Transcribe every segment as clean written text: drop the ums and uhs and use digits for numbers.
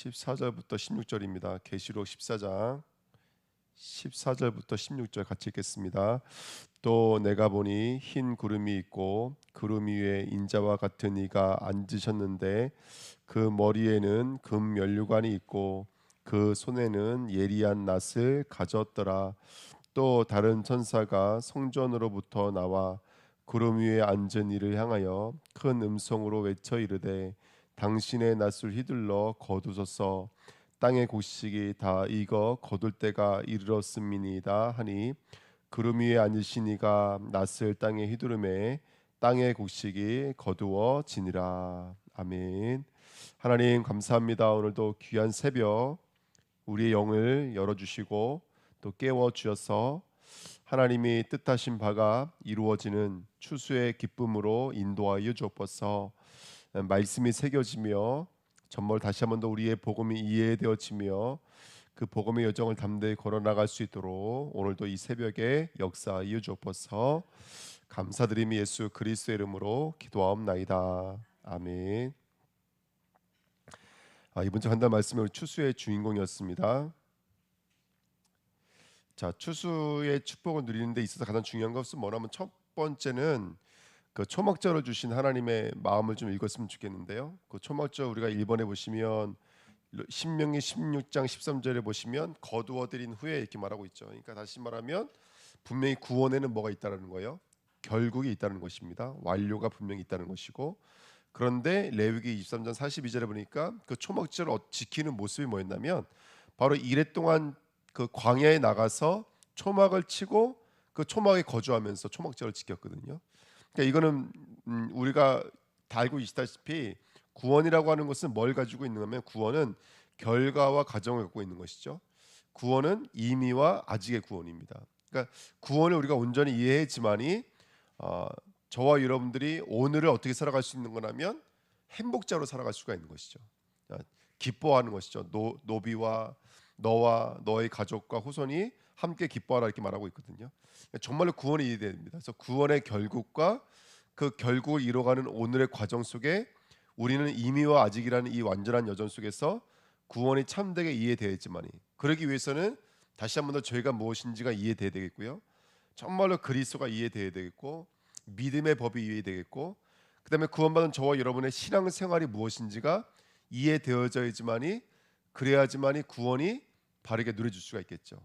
14절부터 16절입니다. 계시록 14장 14절부터 16절 같이 읽겠습니다. 또 내가 보니 흰 구름이 있고 구름 위에 인자와 같은 이가 앉으셨는데 그 머리에는 금 면류관이 있고 그 손에는 예리한 낫을 가졌더라. 또 다른 천사가 성전으로부터 나와 구름 위에 앉은 이를 향하여 큰 음성으로 외쳐 이르되 당신의 낫을 휘둘러 거두소서. 땅의 곡식이 다 익어 거둘 때가 이르렀음이니이다 하니 구름 위에 앉으신 이가 낫을 땅에 휘두르매 땅의 곡식이 거두어지니라. 아멘. 하나님 감사합니다. 오늘도 귀한 새벽 우리의 영을 열어주시고 또 깨워주셔서 하나님이 뜻하신 바가 이루어지는 추수의 기쁨으로 인도하여 주옵소서. 말씀이 새겨지며 정말 다시 한번 더 우리의 복음이 이해되어지며 그 복음의 여정을 담대히 걸어나갈 수 있도록 오늘도 이 새벽에 역사하여 주옵소서. 감사드리며 예수 그리스도의 이름으로 기도하옵나이다. 아멘. 이번 주 한 달 말씀은 추수의 주인공이었습니다. 자, 추수의 축복을 누리는 데 있어서 가장 중요한 것은 뭐냐면 첫 번째는 그 초막절을 주신 하나님의 마음을 좀 읽었으면 좋겠는데요. 그 초막절 우리가 1번에 보시면 신명기 16장 13절에 보시면 거두어들인 후에 이렇게 말하고 있죠. 그러니까 다시 말하면 분명히 구원에는 뭐가 있다는 거예요. 결국이 있다는 것입니다. 완료가 분명히 있다는 것이고, 그런데 레위기 23장 42절에 보니까 그 초막절을 지키는 모습이 뭐였냐면 바로 이랫동안 그 광야에 나가서 초막을 치고 그 초막에 거주하면서 초막절을 지켰거든요. 그러니까 이거는 우리가 다 알고 있다시피 구원이라고 하는 것은 뭘 가지고 있느냐면 구원은 결과와 과정을 갖고 있는 것이죠. 구원은 이미와 아직의 구원입니다. 그러니까 구원을 우리가 온전히 이해했지만이 저와 여러분들이 오늘을 어떻게 살아갈 수 있는 거냐면 행복자로 살아갈 수가 있는 것이죠. 기뻐하는 것이죠. 노비와 너와 너의 가족과 후손이 함께 기뻐하라 이렇게 말하고 있거든요. 정말로 구원이 이해됩니다. 그래서 구원의 결국과 그 결국을 이뤄가는 오늘의 과정 속에 우리는 이미와 아직이라는 이 완전한 여정 속에서 구원이 참되게 이해되었지만이 그러기 위해서는 다시 한번 더 죄가 무엇인지가 이해돼야 되겠고요. 정말로 그리스도가 이해돼야 되겠고 믿음의 법이 이해되겠고 그다음에 구원받은 저와 여러분의 신앙생활이 무엇인지가 이해되어져야지만이 그래야지만이 구원이 바르게 누려질 수가 있겠죠.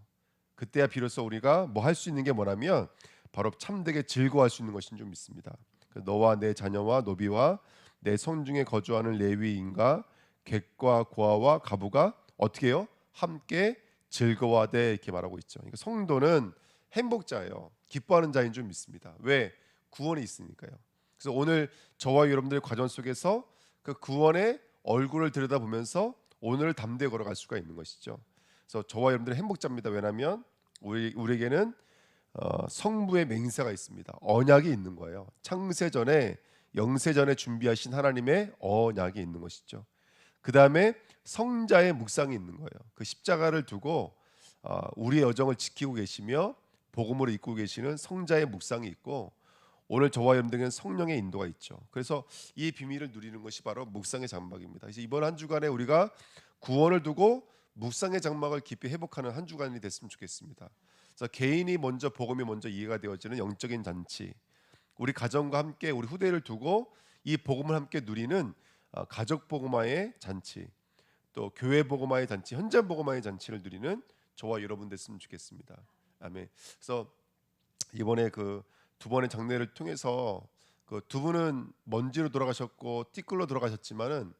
그때야 비로소 우리가 뭐 할 수 있는 게 뭐냐면 바로 참되게 즐거워할 수 있는 것인 줄 믿습니다. 너와 내 자녀와 노비와 내 성중에 거주하는 레위인과 객과 고아와 가부가 어떻게 해요? 함께 즐거워하되 이렇게 말하고 있죠. 그러니까 성도는 행복자예요. 기뻐하는 자인 줄 믿습니다. 왜? 구원이 있으니까요. 그래서 오늘 저와 여러분들의 과정 속에서 그 구원의 얼굴을 들여다보면서 오늘을 담대히 걸어갈 수가 있는 것이죠. 그래서 저와 여러분들은 행복자입니다. 왜냐하면 우리에게는 성부의 맹세가 있습니다. 언약이 있는 거예요. 창세전에 영세전에 준비하신 하나님의 언약이 있는 것이죠. 그 다음에 성자의 묵상이 있는 거예요. 그 십자가를 두고 우리의 여정을 지키고 계시며 복음으로 이끌고 계시는 성자의 묵상이 있고 오늘 저와 여러분들에게는 성령의 인도가 있죠. 그래서 이 비밀을 누리는 것이 바로 묵상의 장막입니다. 그래서 이번 한 주간에 우리가 구원을 두고 묵상의 장막을 깊이 회복하는 한 주간이 됐으면 좋겠습니다. 그래서 개인이 먼저 복음이 먼저 이해가 되어지는 영적인 잔치, 우리 가정과 함께 우리 후대를 두고 이 복음을 함께 누리는 가족 복음화의 잔치, 또 교회 복음화의 잔치, 현장 복음화의 잔치를 누리는 저와 여러분 됐으면 좋겠습니다. 아멘. 그래서 이번에 그 두 번의 장례를 통해서 그 두 분은 먼지로 돌아가셨고 띠끌로 돌아가셨지만은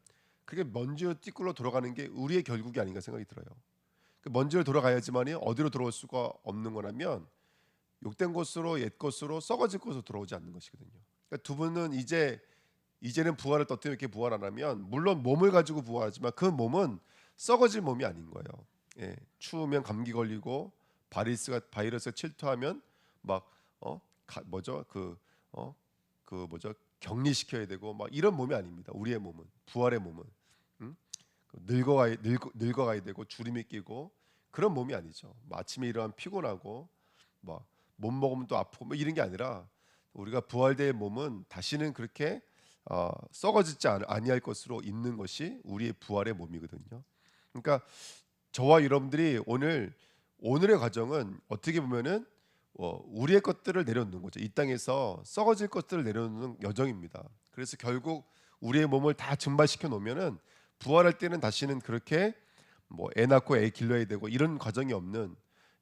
그게 먼지로 띠끌로 돌아가는 게 우리의 결국이 아닌가 생각이 들어요. 그 먼지로 돌아가야지만이 어디로 돌아올 수가 없는 거라면 욕된 곳으로 옛 것으로 썩어질 곳으로 돌아오지 않는 것이거든요. 그러니까 두 분은 이제는 부활을 떠뜨려 이렇게 부활 안 하면 물론 몸을 가지고 부활하지만 그 몸은 썩어질 몸이 아닌 거예요. 추우면 감기 걸리고 바이러스가 침투하면 막 뭐죠 그 격리시켜야 되고 막 이런 몸이 아닙니다. 우리의 몸은 부활의 몸은 늙어가야 되고 주름이 끼고 그런 몸이 아니죠. 아침에 일어나면 피곤하고 막 못 먹으면 또 아프고 뭐 이런 게 아니라 우리가 부활된 몸은 다시는 그렇게 썩어지지 아니할 것으로 있는 것이 우리의 부활의 몸이거든요. 그러니까 저와 여러분들이 오늘의 과정은 어떻게 보면은 우리의 것들을 내려놓는 거죠. 이 땅에서 썩어질 것들을 내려놓는 여정입니다. 그래서 결국 우리의 몸을 다 증발시켜 놓으면은 부활할 때는 다시는 그렇게 뭐 애 낳고 애 길러야 되고 이런 과정이 없는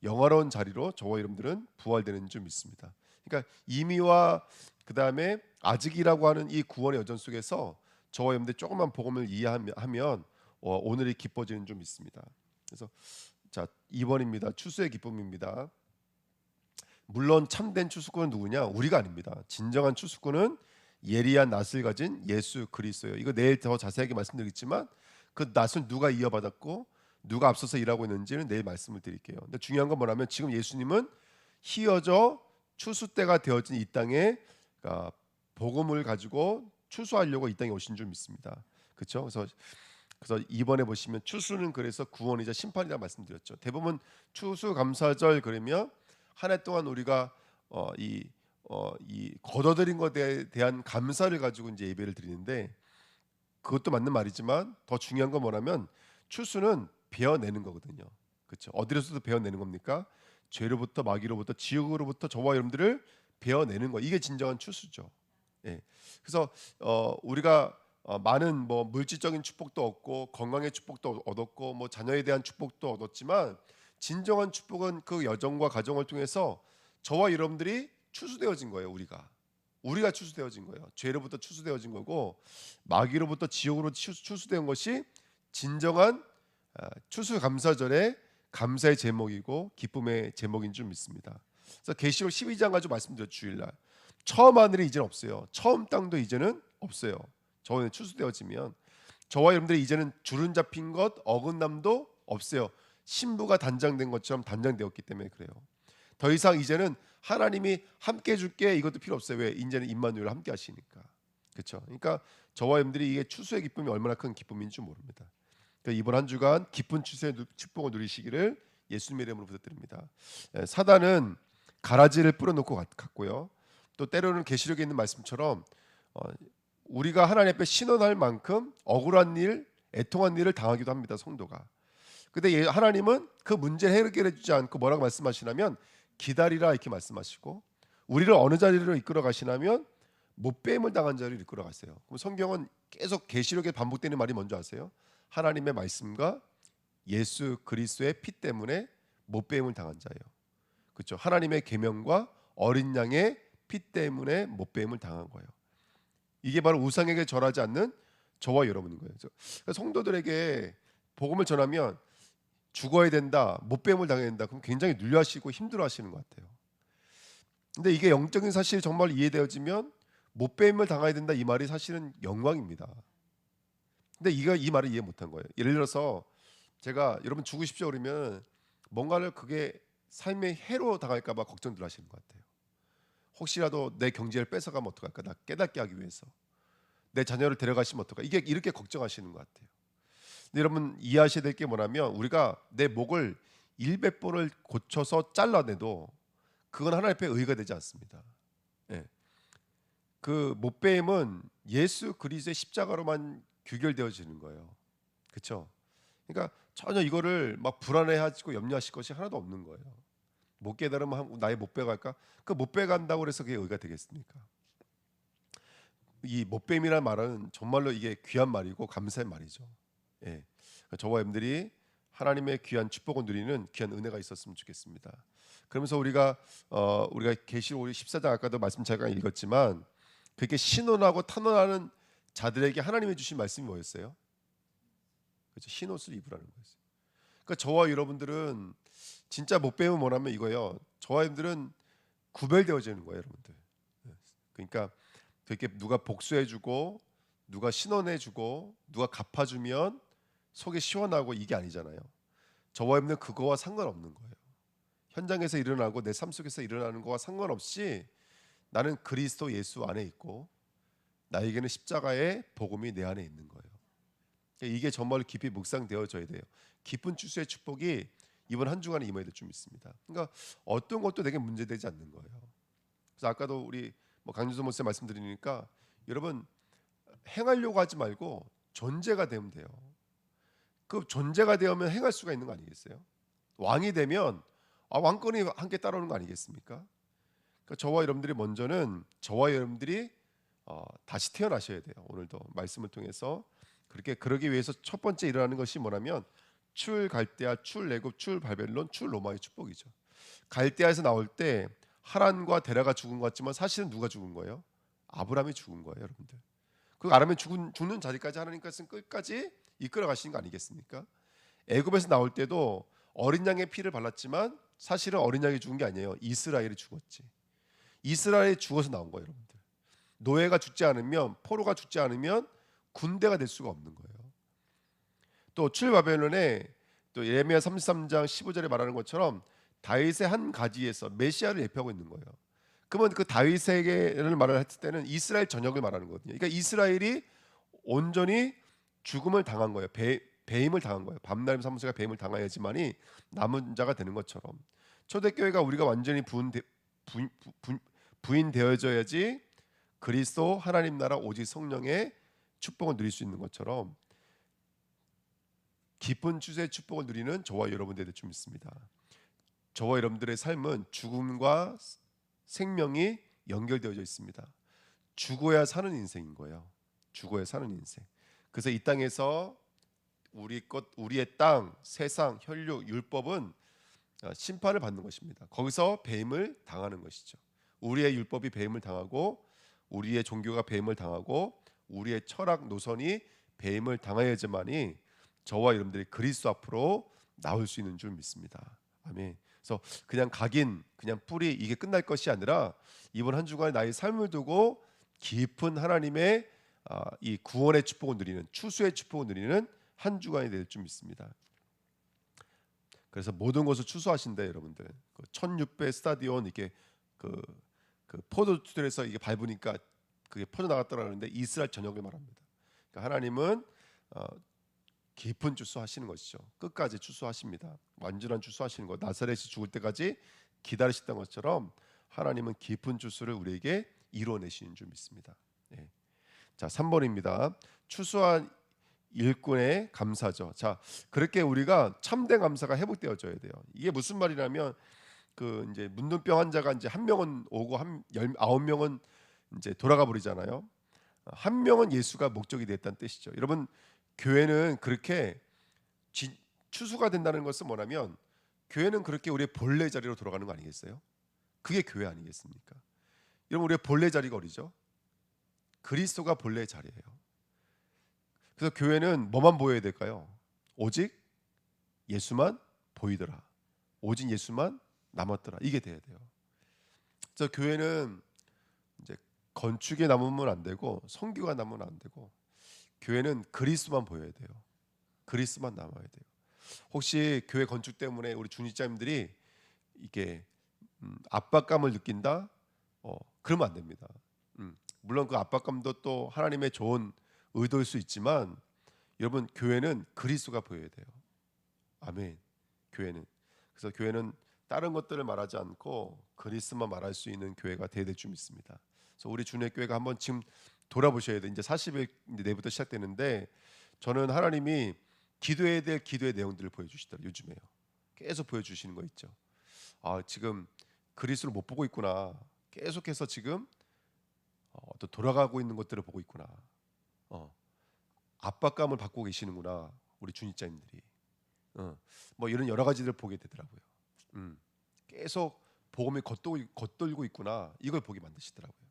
영화로운 자리로 저와 여러분들은 부활되는 줄 믿습니다. 그러니까 이미와 그 다음에 아직이라고 하는 이 구원의 여정 속에서 저와 여러분들 조금만 복음을 이해하면 오늘이 기뻐지는 줄 믿습니다. 그래서 자 2번입니다. 추수의 기쁨입니다. 물론 참된 추수꾼은 누구냐? 우리가 아닙니다. 진정한 추수꾼은 예리한 낫을 가진 예수 그리스도예요. 이거 내일 더 자세하게 말씀드리겠지만 그 낫을 누가 이어받았고 누가 앞서서 일하고 있는지는 내일 말씀을 드릴게요. 근데 중요한 건 뭐냐면 지금 예수님은 희어져 추수 때가 되어진 이 땅에 복음을 가지고 추수하려고 이 땅에 오신 줄 믿습니다. 그렇죠? 그래서 이번에 보시면 추수는 그래서 구원이자 심판이라 말씀드렸죠. 대부분 추수감사절 그러면 한 해 동안 우리가 이 거둬들인 것에 대한 감사를 가지고 이제 예배를 드리는데 그것도 맞는 말이지만 더 중요한 건 뭐냐면 추수는 베어내는 거거든요. 그렇죠? 어디로서도 베어내는 겁니까? 죄로부터 마귀로부터 지옥으로부터 저와 여러분들을 베어내는 거. 이게 진정한 추수죠. 예. 그래서 우리가 많은 뭐 물질적인 축복도 얻고 건강의 축복도 얻었고 뭐 자녀에 대한 축복도 얻었지만 진정한 축복은 그 여정과 과정을 통해서 저와 여러분들이 추수되어진 거예요. 우리가 추수되어진 거예요. 죄로부터 추수되어진 거고 마귀로부터 지옥으로 추수된 것이 진정한 추수감사절의 감사의 제목이고 기쁨의 제목인 줄 믿습니다. 그래서 계시록 12장 가지고 말씀드렸죠. 주일날 처음 하늘이 이제는 없어요. 처음 땅도 이제는 없어요. 저는 추수되어지면 저와 여러분들이 이제는 주름 잡힌 것 어긋남도 없어요. 신부가 단장된 것처럼 단장되었기 때문에 그래요. 더 이상 이제는 하나님이 함께 해줄게 이것도 필요 없어요. 왜? 이제는 임마누엘 함께 하시니까. 그렇죠? 그러니까 저와 여러분들이 이게 추수의 기쁨이 얼마나 큰 기쁨인지 모릅니다. 그러니까 이번 한 주간 기쁜 추수의 축복을 누리시기를 예수님의 이름으로 부탁드립니다. 사단은 가라지를 뿌려놓고 갔고요. 또 때로는 계시록에 있는 말씀처럼 우리가 하나님 앞에 신원할 만큼 억울한 일, 애통한 일을 당하기도 합니다. 성도가. 근데 하나님은 그 문제를 해결해 주지 않고 뭐라고 말씀하시냐면 기다리라 이렇게 말씀하시고 우리를 어느 자리로 이끌어 가시냐면 못배임을 당한 자리로 이끌어 가세요. 그럼 성경은 계속 계시록에 반복되는 말이 뭔지 아세요? 하나님의 말씀과 예수 그리스도의 피 때문에 못배임을 당한 자예요. 그렇죠? 하나님의 계명과 어린 양의 피 때문에 못배임을 당한 거예요. 이게 바로 우상에게 절하지 않는 저와 여러분인 거예요. 그래서 성도들에게 복음을 전하면 죽어야 된다, 못배임을 당해야 된다. 그럼 굉장히 눌려하시고 힘들어하시는 것 같아요. 근데 이게 영적인 사실이 정말 이해되어지면 못배임을 당해야 된다 이 말이 사실은 영광입니다. 근데 이 말을 이해 못한 거예요. 예를 들어서 제가 여러분 죽으십시오 그러면 뭔가를 그게 삶의 해로 당할까봐 걱정들 하시는 것 같아요. 혹시라도 내 경제를 뺏어가면 어떡할까? 나 깨닫게 하기 위해서 내 자녀를 데려가시면 어떡할까? 이게 이렇게 걱정하시는 것 같아요. 근데 여러분 이해하셔야 될 게 뭐냐면 우리가 내 목을 100번을 고쳐서 잘라내도 그건 하나님 앞에 의가 되지 않습니다. 예. 그 못배임은 예수 그리스도의 십자가로만 규결되어지는 거예요. 그렇죠? 그러니까 전혀 이거를 막 불안해하시고 염려하실 것이 하나도 없는 거예요. 못 깨달으면 나의 못 빼갈까? 그 못 빼간다고 해서 그게 의가 되겠습니까? 이 못뱀이라는 말은 정말로 이게 귀한 말이고 감사의 말이죠. 예. 저와 여러분들이 하나님의 귀한 축복을 누리는 귀한 은혜가 있었으면 좋겠습니다. 그러면서 우리가 계시록 14장 아까도 말씀 잠깐 읽었지만 그렇게 신원하고 탄원하는 자들에게 하나님이 주신 말씀이 뭐였어요? 그렇죠. 흰옷을 입으라는 거였어요. 그러니까 저와 여러분들은 진짜 못 배우면 뭐냐면 이거예요. 저와 여러분들은 구별되어지는 거예요, 여러분들. 그러니까 그렇게 누가 복수해주고 누가 신원해주고 누가 갚아주면 속이 시원하고 이게 아니잖아요. 저와 여러분들은 그거와 상관없는 거예요. 현장에서 일어나고 내 삶 속에서 일어나는 거와 상관없이 나는 그리스도 예수 안에 있고 나에게는 십자가의 복음이 내 안에 있는 거예요. 이게 정말 깊이 묵상되어져야 돼요. 깊은 추수의 축복이 이번 한 주간에 임해야 될 줄 믿습니다. 그러니까 어떤 것도 되게 문제되지 않는 거예요. 그래서 아까도 우리 강준수 목사님 말씀드리니까 여러분 행하려고 하지 말고 존재가 되면 돼요. 그 존재가 되면 행할 수가 있는 거 아니겠어요? 왕이 되면 왕권이 함께 따라오는 거 아니겠습니까? 그러니까 저와 여러분들이 먼저는 저와 여러분들이 다시 태어나셔야 돼요. 오늘도 말씀을 통해서 그러기 위해서 첫 번째 일어나는 것이 뭐냐면 출 갈대아, 출 애굽, 출 바벨론, 출 로마의 축복이죠. 갈대아에서 나올 때 하란과 데라가 죽은 것 같지만 사실은 누가 죽은 거예요? 아브라함이 죽은 거예요, 여러분들. 그 아람이 죽는 자리까지 하나님께서는 끝까지 이끌어 가시는 거 아니겠습니까? 애굽에서 나올 때도 어린 양의 피를 발랐지만 사실은 어린 양이 죽은 게 아니에요. 이스라엘이 죽었지. 이스라엘이 죽어서 나온 거예요, 여러분들. 노예가 죽지 않으면, 포로가 죽지 않으면 군대가 될 수가 없는 거예요. 또 출바벨론에 또 예레미야 33장 15절에 말하는 것처럼 다윗의 한 가지에서 메시아를 예표하고 있는 거예요. 그러면 그 다윗에게를 말을 했을 때는 이스라엘 전역을 말하는 거거든요. 그러니까 이스라엘이 온전히 죽음을 당한 거예요. 배임을 당한 거예요. 밤낮 사무소가 배임을 당해야지만이 남은 자가 되는 것처럼 초대교회가 우리가 완전히 부인되어져야지 그리스도 하나님 나라 오직 성령의 축복을 누릴 수 있는 것처럼 깊은 추수의 축복을 누리는 저와 여러분들이 될 줄 믿습니다. 저와 여러분들의 삶은 죽음과 생명이 연결되어져 있습니다. 죽어야 사는 인생인 거예요. 죽어야 사는 인생. 그래서 이 땅에서 우리의 땅, 세상, 혈육, 율법은 심판을 받는 것입니다. 거기서 배임을 당하는 것이죠. 우리의 율법이 배임을 당하고 우리의 종교가 배임을 당하고 우리의 철학 노선이 배임을 당하여야지만이 저와 여러분들이 그리스도 앞으로 나올 수 있는 줄 믿습니다. 아멘. 그래서 그냥 각인, 그냥 뿌리 이게 끝날 것이 아니라 이번 한 주간 나의 삶을 두고 깊은 하나님의 이 구원의 축복을 누리는 추수의 축복을 누리는 한 주간이 될 줄 믿습니다. 그래서 모든 것을 추수하신다 여러분들. 1600 스타디온 이게 그 포도주들에서 이게 밟으니까 그게 퍼져 나갔더라는데 이스라엘 전역을 말합니다. 그러니까 하나님은 깊은 추수하시는 것이죠. 끝까지 추수하십니다. 완전한 추수하시는 것. 나사렛이 죽을 때까지 기다리셨던 것처럼 하나님은 깊은 추수를 우리에게 이루어내시는 줄 믿습니다. 네. 자, 3번입니다. 추수한 일꾼의 감사죠. 자, 그렇게 우리가 참된 감사가 회복되어져야 돼요. 이게 무슨 말이냐면 그 이제 문둥병 환자가 이제 한 명은 오고 19명은 이제 돌아가 버리잖아요. 한 명은 예수가 목적이 됐다는 뜻이죠. 여러분 교회는 그렇게 추수가 된다는 것은 뭐냐면 교회는 그렇게 우리의 본래 자리로 돌아가는 거 아니겠어요? 그게 교회 아니겠습니까? 여러분 우리의 본래 자리가 어디죠? 그리스도가 본래 자리예요. 그래서 교회는 뭐만 보여야 될까요? 오직 예수만 보이더라. 오직 예수만 남았더라. 이게 돼야 돼요. 그래서 교회는 이제 건축에 남으면 안 되고 성교가 남으면 안 되고 교회는 그리스도만 보여야 돼요. 그리스도만 남아야 돼요. 혹시 교회 건축 때문에 우리 중직자님들이 이게 압박감을 느낀다? 그러면 안 됩니다. 물론 그 압박감도 또 하나님의 좋은 의도일 수 있지만 여러분 교회는 그리스도가 보여야 돼요. 아멘. 교회는 그래서 교회는 다른 것들을 말하지 않고 그리스도만 말할 수 있는 교회가 되어야 될 줄 믿습니다. 그래서 우리 주내 교회가 한번 지금 돌아보셔야 돼. 이제 40일 내부터 시작되는데 저는 하나님이 기도해야 될 기도의 내용들을 보여주시더라고요. 요즘에요. 계속 보여주시는 거 있죠. 지금 그리스도를 못 보고 있구나. 계속해서 지금 또 돌아가고 있는 것들을 보고 있구나. 압박감을 받고 계시는구나. 우리 주님자님들이. 뭐 이런 여러 가지들을 보게 되더라고요. 계속 복음이 겉돌고 있구나. 이걸 보게 만드시더라고요.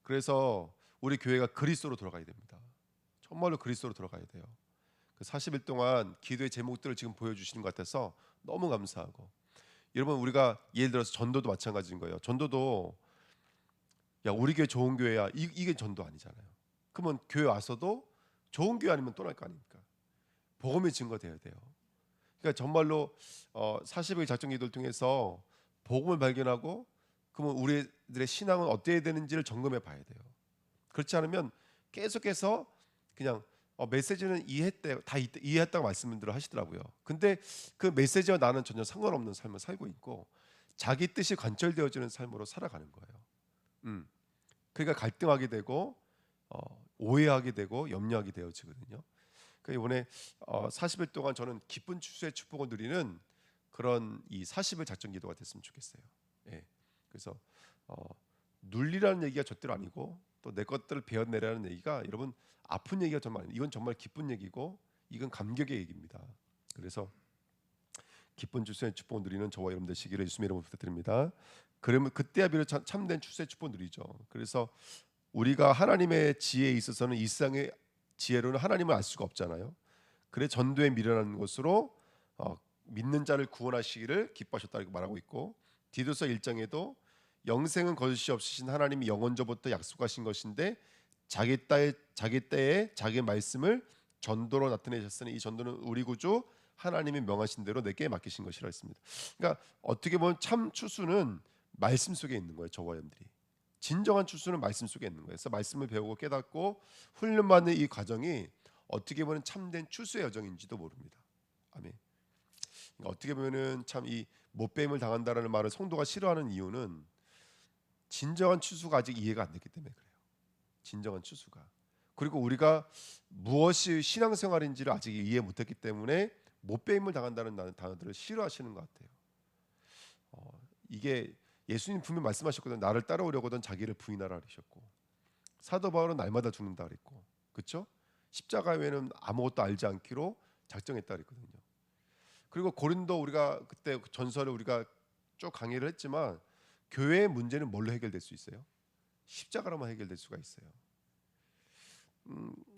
그래서 우리 교회가 그리스도로 돌아가야 됩니다. 정말로 그리스도로 돌아가야 돼요. 그 40일 동안 기도의 제목들을 지금 보여주시는 것 같아서 너무 감사하고 여러분 우리가 예를 들어서 전도도 마찬가지인 거예요. 전도도 야 우리 교회 좋은 교회야 이게 전도 아니잖아요. 그러면 교회 와서도 좋은 교회 아니면 떠날 거 아닙니까? 복음의 증거돼야 돼요. 그러니까 정말로 40일 작정기도를 통해서 복음을 발견하고 그러면 우리들의 신앙은 어때야 되는지를 점검해 봐야 돼요. 그렇지 않으면 계속해서 그냥 메시지는 이해했다고 말씀들을 하시더라고요. 근데 그 메시지와 나는 전혀 상관없는 삶을 살고 있고 자기 뜻이 관철되어지는 삶으로 살아가는 거예요. 그러니까 갈등하게 되고 오해하게 되고 염려하게 되어지거든요. 그 이번에 40일 동안 저는 기쁜 추수의 축복을 누리는 그런 이 40일 작전 기도가 됐으면 좋겠어요. 예. 그래서 어, 눌리라는 얘기가 절대로 아니고 또 내 것들을 베어내라는 얘기가 여러분 아픈 얘기가 정말 아니에요. 이건 정말 기쁜 얘기고 이건 감격의 얘기입니다. 그래서 기쁜 추수의 축복을 누리는 저와 여러분 되시기를 예수님의 이름으로 부탁드립니다. 그러면 그때야 비로 참된 추수의 축복을 누리죠. 그래서 우리가 하나님의 지혜에 있어서는 이 세상의 지혜로는 하나님을 알 수가 없잖아요. 그래 전도에 미련한 것으로 믿는 자를 구원하시기를 기뻐하셨다고 말하고 있고 디도서 1장에도 영생은 거짓이 없으신 하나님이 영원전부터 약속하신 것인데 자기 때에 자기 말씀을 전도로 나타내셨으니 이 전도는 우리 구주 하나님이 명하신 대로 내게 맡기신 것이라 했습니다. 그러니까 어떻게 보면 참 추수는 말씀 속에 있는 거예요. 저와 여러분들이 진정한 추수는 말씀 속에 있는 거예요. 그래서 말씀을 배우고 깨닫고 훈련받는 이 과정이 어떻게 보면 참된 추수의 여정인지도 모릅니다. 아멘. 그러니까 어떻게 보면은 참 이 못뱀을 당한다라는 말을 성도가 싫어하는 이유는 진정한 추수가 아직 이해가 안 됐기 때문에 그래요. 진정한 추수가. 그리고 우리가 무엇이 신앙생활인지를 아직 이해 못했기 때문에 못뱀을 당한다는 단어들을 싫어하시는 것 같아요. 이게 예수님 분명 말씀하셨거든요. 나를 따라오려거든 자기를 부인하라 그러셨고 사도 바울은 날마다 죽는다 그랬고 그렇죠? 십자가 외에는 아무것도 알지 않기로 작정했다 그랬거든요. 그리고 고린도 우리가 그때 전설을 우리가 쭉 강의를 했지만 교회의 문제는 뭘로 해결될 수 있어요? 십자가로만 해결될 수가 있어요.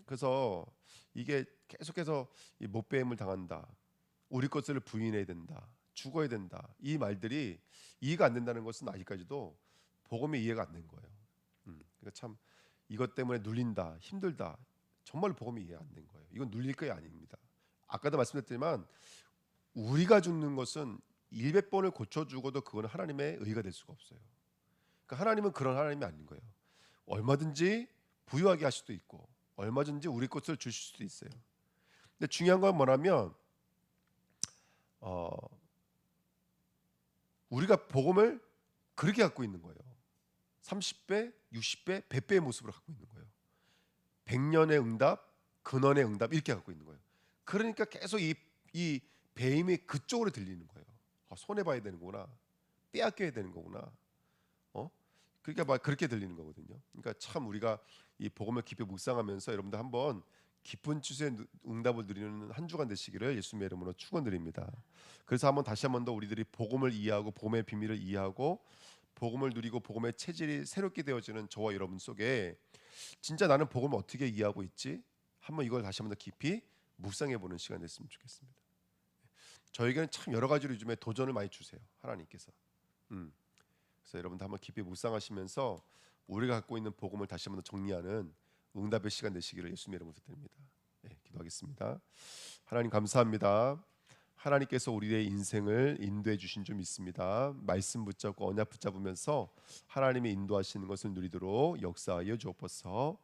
그래서 이게 계속해서 이 못배임을 당한다. 우리 것을 부인해야 된다. 죽어야 된다. 이 말들이 이해가 안 된다는 것은 아직까지도 복음이 이해가 안 된 거예요. 그러니까 참 이것 때문에 눌린다, 힘들다. 정말 복음이 이해 안 된 거예요. 이건 눌릴 게 아닙니다. 아까도 말씀드렸지만 우리가 죽는 것은 100번을 고쳐 죽어도 그건 하나님의 의가 될 수가 없어요. 그러니까 하나님은 그런 하나님이 아닌 거예요. 얼마든지 부유하게 할 수도 있고 얼마든지 우리 것을 주실 수도 있어요. 근데 중요한 건 뭐냐면 어, 우리가 복음을 그렇게 갖고 있는 거예요. 30배, 60배, 100배의 모습으로 갖고 있는 거예요. 100년의 응답, 근원의 응답 이렇게 갖고 있는 거예요. 그러니까 계속 이 배임이 그쪽으로 들리는 거예요. 손해 봐야 되는 거구나. 빼앗겨야 되는 거구나. 그러니까 막 그렇게 들리는 거거든요. 그러니까 참 우리가 이 복음을 깊이 묵상하면서 여러분들 한번 기쁜 추수의 응답을 누리는 한 주간 되시기를 예수님의 이름으로 축원드립니다. 그래서 다시 한번 더 우리들이 복음을 이해하고 복음의 비밀을 이해하고 복음을 누리고 복음의 체질이 새롭게 되어지는 저와 여러분 속에 진짜 나는 복음을 어떻게 이해하고 있지? 한번 이걸 다시 한번 더 깊이 묵상해 보는 시간 됐으면 좋겠습니다. 저에게는 참 여러 가지로 요즘에 도전을 많이 주세요. 하나님께서. 그래서 여러분들 한번 깊이 묵상하시면서 우리가 갖고 있는 복음을 다시 한번 더 정리하는 응답의 시간 되시기를 예수님의 이름으로 드립니다. 네, 기도하겠습니다. 하나님 감사합니다. 하나님께서 우리의 인생을 인도해 주신 줄 믿습니다. 말씀 붙잡고 언약 붙잡으면서 하나님의 인도하시는 것을 누리도록 역사하여 주옵소서.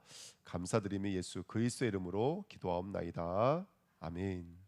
감사드리며 예수 그리스도의 이름으로 기도하옵나이다. 아멘.